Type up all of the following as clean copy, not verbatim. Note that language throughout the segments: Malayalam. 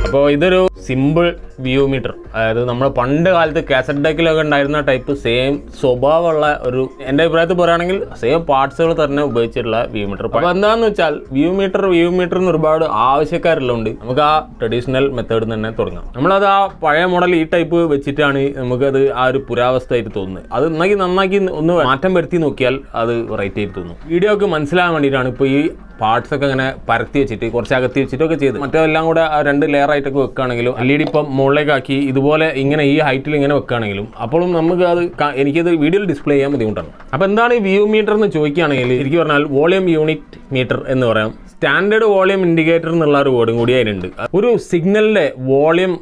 അപ്പോൾ ഇതൊരു സിമ്പിൾ വ്യൂ മീറ്റർ, അതായത് നമ്മൾ പണ്ട് കാലത്ത് കാസറ്റ് ഡെക്കിലൊക്കെ ഉണ്ടായിരുന്ന ടൈപ്പ് സെയിം സ്വഭാവമുള്ള ഒരു, എൻ്റെ അഭിപ്രായത്തിൽ പറയുകയാണെങ്കിൽ സെയിം പാർട്സുകൾ തന്നെ ഉപയോഗിച്ചിട്ടുള്ള വ്യൂ മീറ്റർ. അപ്പോൾ എന്താണെന്ന് വെച്ചാൽ വ്യൂ മീറ്ററിന് ഒരുപാട് ആവശ്യക്കാരുള്ളതുകൊണ്ട് നമുക്ക് ആ ട്രഡീഷണൽ മെത്തേഡിൽ തന്നെ തുടങ്ങാം. നമ്മളത് ആ പഴയ മോഡൽ ഈ ടൈപ്പ് വെച്ചിട്ടാണ് നമുക്കത് ആ ഒരു പുരാവസ്ഥയായിട്ട് തോന്നുന്നത്. അത് നന്നാക്കി ഒന്ന് മാറ്റം വരുത്തി നോക്കിയാൽ അത് വെറൈറ്റി ആയിട്ട് തോന്നും. വീഡിയോ ഒക്കെ മനസ്സിലാകാൻ വേണ്ടിയിട്ടാണ് ഇപ്പോൾ ഈ പാർട്സ് ഒക്കെ ഇങ്ങനെ പരത്തി വെച്ചിട്ട് കുറച്ച് അകത്തി വെച്ചിട്ടൊക്കെ ചെയ്ത്, മറ്റെല്ലാം കൂടെ 2 ലെയർ ആയിട്ടൊക്കെ വെക്കുകയാണെങ്കിലും LED ഇപ്പം മുകളിലേക്കാക്കി ഇതുപോലെ ഇങ്ങനെ ഈ ഹൈറ്റിൽ ഇങ്ങനെ വെക്കുകയാണെങ്കിലും അപ്പോഴും നമുക്ക് അത് എനിക്കത് വീഡിയോയിൽ ഡിസ്പ്ലേ ചെയ്യാൻ ബുദ്ധിമുട്ടാണ്. അപ്പോൾ എന്താണ് ഈ വ്യൂ മീറ്റർ എന്ന് ചോദിക്കുകയാണെങ്കിൽ ശരിക്കും പറഞ്ഞാൽ വോളിയം യൂണിറ്റ് മീറ്റർ എന്ന് പറയാം. സ്റ്റാൻഡേർഡ് വോളിയം ഇൻഡിക്കേറ്റർ എന്നുള്ള ഒരു വേർഡും കൂടി അതിനുണ്ട്. ഒരു സിഗ്നലിൻ്റെ വോളിയം,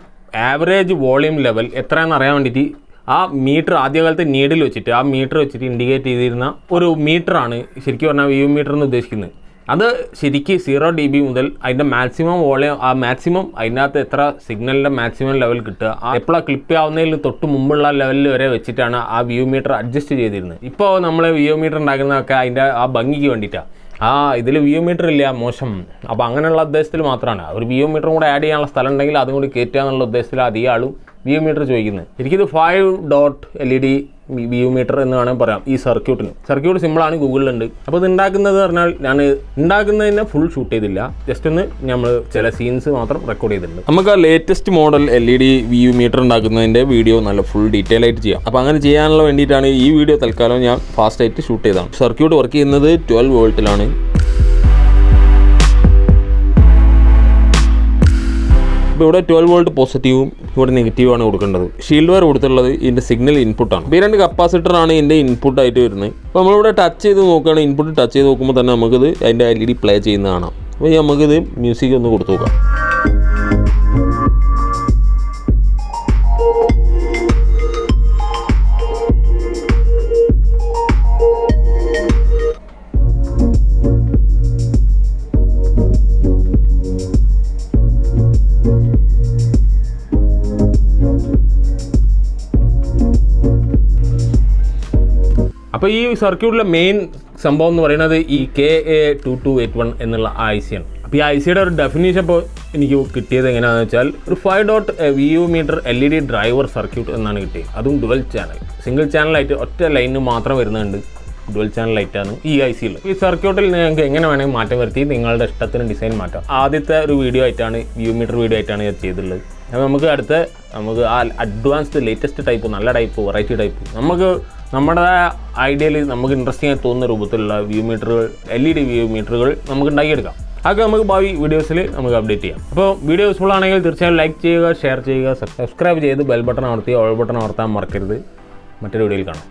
ആവറേജ് വോളിയം ലെവൽ എത്രയാണെന്ന് അറിയാൻ വേണ്ടിയിട്ട് ആ മീറ്റർ ആദ്യകാലത്ത് നീഡിൽ വെച്ചിട്ട് ആ മീറ്റർ വെച്ചിട്ട് ഇൻഡിക്കേറ്റ് ചെയ്തിരുന്ന ഒരു മീറ്ററാണ് ശരിക്കും പറഞ്ഞാൽ വ്യൂ മീറ്റർ എന്ന് ഉദ്ദേശിക്കുന്നത്. അത് ശരിക്കും 0 dB മുതൽ അതിൻ്റെ മാക്സിമം വോളിയം, ആ മാക്സിമം അതിനകത്ത് എത്ര സിഗ്നലിൻ്റെ മാക്സിമം ലെവൽ കിട്ടുക, എപ്പോഴാണ് ക്ലിപ്പ് ആവുന്നതിൽ തൊട്ട് മുമ്പുള്ള ലെവലിൽ വരെ വെച്ചിട്ടാണ് ആ വ്യൂ മീറ്റർ അഡ്ജസ്റ്റ് ചെയ്തിരുന്നത്. ഇപ്പോൾ നമ്മൾ വ്യൂ മീറ്റർ ഉണ്ടാക്കുന്നതൊക്കെ അതിൻ്റെ ആ ഭംഗിക്ക് വേണ്ടിയിട്ടാണ്. ഇതിൽ വ്യൂ മീറ്റർ ഇല്ല, മോശം, അപ്പോൾ അങ്ങനെയുള്ള ഉദ്ദേശത്തിൽ മാത്രമാണ്. ഒരു വ്യൂ മീറ്ററും കൂടെ ആഡ് ചെയ്യാനുള്ള സ്ഥലം ഉണ്ടെങ്കിൽ അതും കൂടി കയറ്റുക എന്നുള്ള ഉദ്ദേശത്തിൽ അധികം ആളും വ്യൂ മീറ്റർ ചോദിക്കുന്നത്. എനിക്കിത് 5 ഡോട്ട് LED വ്യൂ മീറ്റർ എന്ന് വേണമെങ്കിൽ പറയാം. ഈ സർക്യൂട്ട് സിമ്പിളാണ്, ഗൂഗിളിലുണ്ട്. അപ്പോൾ ഇത് ഉണ്ടാക്കുന്നത് പറഞ്ഞാൽ ഞാൻ ഉണ്ടാക്കുന്നതിനെ ഫുൾ ഷൂട്ട് ചെയ്തില്ല, ജസ്റ്റ് ഒന്ന് നമ്മൾ ചില സീൻസ് മാത്രം റെക്കോർഡ് ചെയ്തിട്ടുണ്ട്. നമുക്ക് ആ latest model LED view meter ഉണ്ടാക്കുന്നതിൻ്റെ വീഡിയോ നല്ല ഫുൾ ഡീറ്റെയിൽ ആയിട്ട് ചെയ്യാം. അപ്പോൾ അങ്ങനെ ചെയ്യാനുള്ള വേണ്ടിയിട്ടാണ് ഈ വീഡിയോ തൽക്കാലം ഞാൻ ഫാസ്റ്റായിട്ട് ഷൂട്ട് ചെയ്തതാണ്. സർക്യൂട്ട് വർക്ക് ചെയ്യുന്നത് 12 വോൾട്ടിലാണ്. ഇപ്പോൾ ഇവിടെ 12 വോൾട്ട് പോസിറ്റീവും ഇവിടെ നെഗറ്റീവാണ് കൊടുക്കേണ്ടത്. ഷീൽഡ് വയർ കൊടുത്തുള്ളത് ഇതിൻ്റെ സിഗ്നൽ ഇൻപുട്ടാണ്. ഇപ്പോൾ ഈ 2 കപ്പാസിറ്ററാണ് ഇതിൻ്റെ ഇൻപുട്ടായിട്ട് വരുന്നത്. അപ്പോൾ നമ്മളിവിടെ ടച്ച് ചെയ്ത് നോക്കുകയാണ്, ഇൻപുട്ട് ടച്ച് ചെയ്ത് നോക്കുമ്പോൾ തന്നെ നമുക്കിത് അതിൻ്റെ LED പ്ലേ ചെയ്യുന്നത് കാണാം. അപ്പോൾ നമുക്കിത് മ്യൂസിക് ഒന്ന് കൊടുത്തു നോക്കാം. അപ്പോൾ ഈ സർക്യൂട്ടിലെ മെയിൻ സംഭവം എന്ന് പറയുന്നത് ഈ KA2281 എന്നുള്ള IC ആണ്. അപ്പോൾ ഈ ICയുടെ ഒരു ഡെഫിനേഷൻ ഇപ്പോൾ എനിക്ക് കിട്ടിയത് എങ്ങനെയാണെന്ന് വെച്ചാൽ ഒരു 5 ഡോട്ട് വ്യൂ മീറ്റർ LED ഡ്രൈവർ സർക്യൂട്ട് എന്നാണ് കിട്ടിയത്. അതും ഡുവൽ ചാനൽ, സിംഗിൾ ചാനലായിട്ട് ഒറ്റ ലൈനിന് മാത്രം വരുന്നുണ്ട്. ഡുവൽ ചാനൽ ലൈറ്റാണ് ഈ IC-യിൽ. ഈ സർക്യൂട്ടിൽ നിങ്ങൾക്ക് എങ്ങനെ വേണമെങ്കിൽ മാറ്റം വരുത്തി നിങ്ങളുടെ ഇഷ്ടത്തിന് ഡിസൈൻ മാറ്റാം. ആദ്യത്തെ ഒരു വീഡിയോ ആയിട്ടാണ്, വ്യൂ മീറ്റർ വീഡിയോ ആയിട്ടാണ് ഞാൻ ചെയ്തിട്ടുള്ളത്. അപ്പോൾ നമുക്ക് ആ അഡ്വാൻസ്ഡ് ലേറ്റസ്റ്റ് ടൈപ്പ്, നല്ല ടൈപ്പ്, വെറൈറ്റി ടൈപ്പ്, നമുക്ക് നമ്മുടെ ഐഡിയയിൽ നമുക്ക് ഇൻട്രസ്റ്റിംഗ് ആയി തോന്നുന്ന രൂപത്തിലുള്ള വ്യൂ മീറ്ററുകൾ, LED വ്യൂ മീറ്ററുകൾ നമുക്ക് ഉണ്ടാക്കിയെടുക്കാം. അതൊക്കെ നമുക്ക് ഭാവി വീഡിയോസിൽ നമുക്ക് അപ്ഡേറ്റ് ചെയ്യാം. അപ്പോൾ വീഡിയോ യൂസ്ഫുൾ ആണെങ്കിൽ തീർച്ചയായും ലൈക്ക് ചെയ്യുക, ഷെയർ ചെയ്യുക, സബ്സ്ക്രൈബ് ചെയ്ത് ബെൽ ബട്ടൺ അമർത്തി ഓൾ ബട്ടൺ അമർത്താൻ മറക്കരുത്. മറ്റൊരു വീഡിയോയിൽ കാണാം.